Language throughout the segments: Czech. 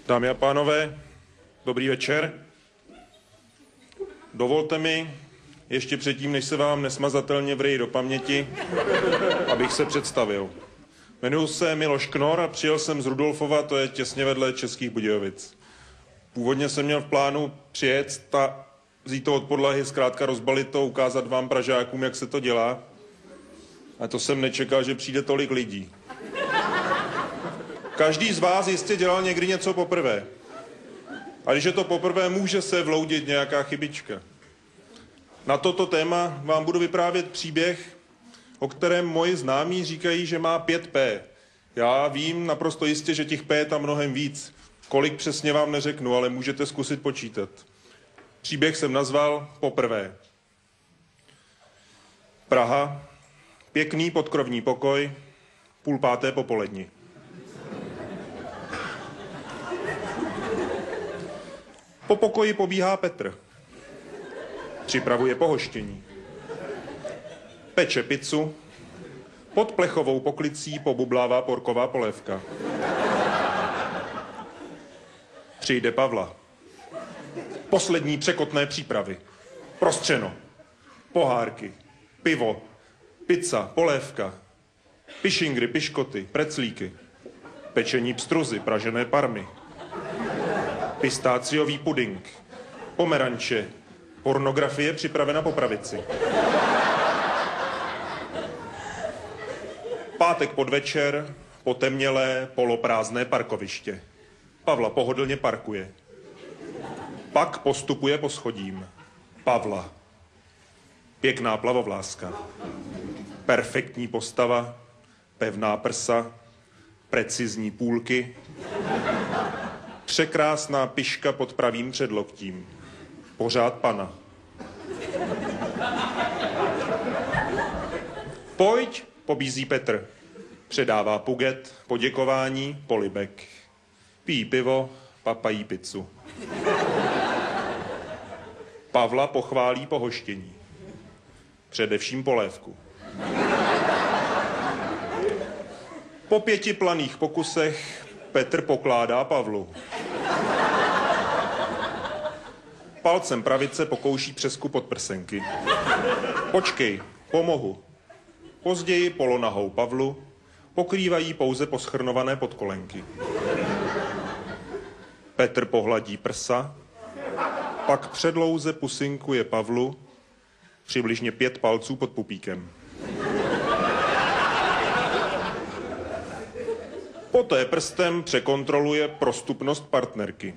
Dámy a pánové, dobrý večer. Dovolte mi, ještě předtím, než se vám nesmazatelně vryji do paměti, abych se představil. Jmenuji se Miloš Knor a přijel jsem z Rudolfova, to je těsně vedle Českých Budějovic. Původně jsem měl v plánu přijet a vzít to od podlahy, zkrátka rozbalit to, ukázat vám Pražákům, jak se to dělá. A to jsem nečekal, že přijde tolik lidí. Každý z vás jistě dělal někdy něco poprvé. A když je to poprvé, může se vloudit nějaká chybička. Na toto téma vám budu vyprávět příběh, o kterém moji známí říkají, že má 5 P. Já vím naprosto jistě, že těch P je tam mnohem víc. Kolik přesně vám neřeknu, ale můžete zkusit počítat. Příběh jsem nazval Poprvé. Praha, pěkný podkrovní pokoj, 4:30 popolední. Po pokoji pobíhá Petr. Připravuje pohoštění. Peče pizzu. Pod plechovou poklicí pobublává porková polévka. Přijde Pavla. Poslední překotné přípravy. Prostřeno. Pohárky. Pivo. Pizza. Polévka. Pišingry, piškoty. Preclíky. Pečení pstruzy. Pražené parmy. Pistáciový puding. Pomeranče. Pornografie připravena po pravici. Pátek podvečer, potemnělé, poloprázdné parkoviště. Pavla pohodlně parkuje. Pak postupuje po schodím. Pavla. Pěkná plavovláska. Perfektní postava, pevná prsa, precizní půlky. Překrásná piška pod pravým předloktím. Pořád pana. Pojď, pobízí Petr. Předává puget, poděkování, polibek. Pijí pivo, papají pizzu. Pavla pochválí pohoštění. Především polévku. Po 5 planých pokusech Petr pokládá Pavlu. Palcem pravice pokouší přesku podprsenky. Počkej, pomohu. Později polonahou Pavlu pokrývají pouze poschrnované podkolenky. Petr pohladí prsa, pak předlouze pusinkuje Pavlu, přibližně 5 palců pod pupíkem. Poté prstem překontroluje prostupnost partnerky.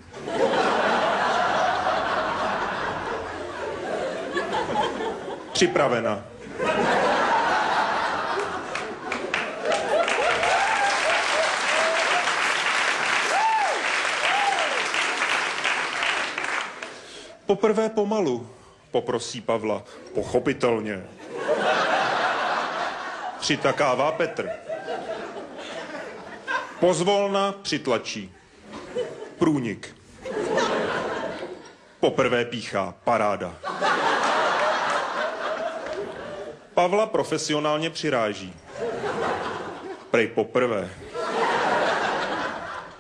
Připravena. Poprvé pomalu, poprosí Pavla. Pochopitelně. Přitakává Petr. Pozvolna přitlačí. Průnik. Poprvé píchá. Paráda. Pavla profesionálně přiráží. Prej poprvé.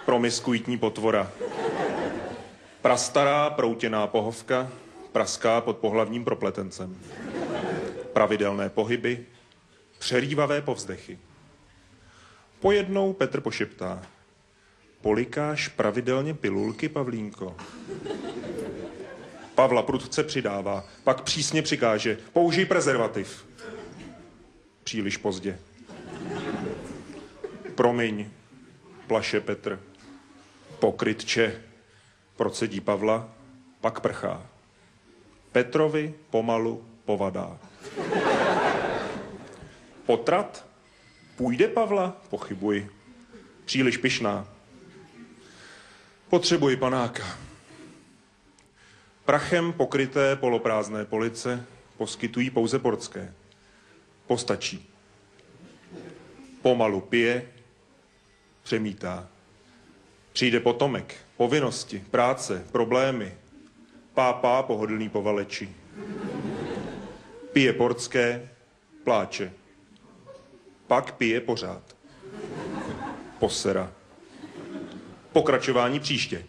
Promiskuitní potvora. Prastará proutěná pohovka praská pod pohlavním propletencem. Pravidelné pohyby, přerývavé povzdechy. Pojednou Petr pošeptá. Polikáš pravidelně pilulky, Pavlínko? Pavla prudce přidává, pak přísně přikáže. Použij prezervativ. Příliš pozdě. Promiň, plaše Petr. Pokrytče, procedí Pavla, pak prchá. Petrovi pomalu povadá. Potrat? Půjde, Pavla? Pochybuji. Příliš pyšná. Potřebuji panáka. Prachem pokryté poloprázdné police poskytují pouze portské. Postačí. Pomalu pije, přemítá. Přijde potomek, povinnosti, práce, problémy. Pápá pohodlný povaleči. Pije portské, pláče. Pak pije pořád. Posera. Pokračování příště.